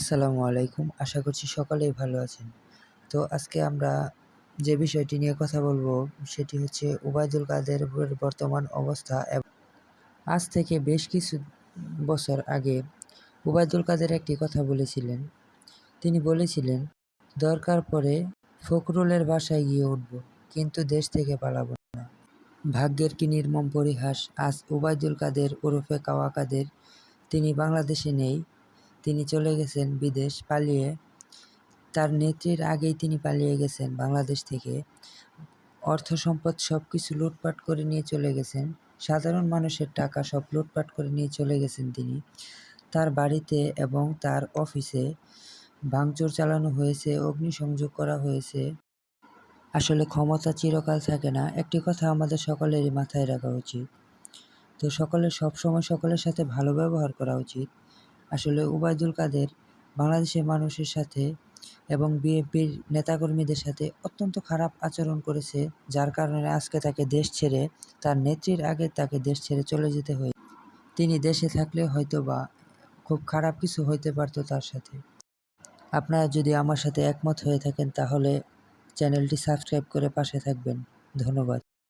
আসসালামু আলাইকুম। আশা করছি সকলেই ভালো আছেন। তো আজকে আমরা যে বিষয়টি নিয়ে কথা বলব সেটি হচ্ছে ওবায়দুল কাদেরের বর্তমান অবস্থা। আজ থেকে বেশ কিছু বছর আগে ওবায়দুল কাদের একটি কথা বলেছিলেন। তিনি বলেছিলেন, "দরকার পড়ে ফখরুলের বাসায় গিয়ে উঠব, কিন্তু দেশ থেকে পালাব না।" ভাগ্যের কি নির্মম পরিহাস, আজ ওবায়দুল কাদের ওরফে কাওয়া কাদের তিনি বাংলাদেশে নেই। তিনি চলে গেছেন বিদেশ পালিয়ে। তার নেত্রীর আগেই তিনি পালিয়ে গেছেন বাংলাদেশ থেকে। অর্থ সম্পদ সবকিছু লুটপাট করে নিয়ে চলে গেছেন। সাধারণ মানুষের টাকা সব লুটপাট করে নিয়ে চলে গেছেন তিনি। তার বাড়িতে এবং তার অফিসে ভাঙচুর চালানো হয়েছে, অগ্নিসংযোগ করা হয়েছে। আসলে ক্ষমতা চিরকাল থাকে না, একটি কথা আমাদের সকলেরই মাথায় রাখা উচিত। তো সবসময় সকলের সাথে ভালো ব্যবহার করা উচিত। আসলে ওবায়দুল কাদের বাংলাদেশের মানুষের সাথে এবং বিএনপির নেতাকর্মীদের সাথে অত্যন্ত খারাপ আচরণ করেছে, যার কারণে আজকে তাকে দেশ ছেড়ে, তার নেত্রীর আগে তাকে দেশ ছেড়ে চলে যেতে হয়েছে। তিনি দেশে থাকলে হয়তোবা খুব খারাপ কিছু হইতে পারত তার সাথে। আপনারা যদি আমার সাথে একমত হয়ে থাকেন তাহলে চ্যানেলটি সাবস্ক্রাইব করে পাশে থাকবেন। ধন্যবাদ।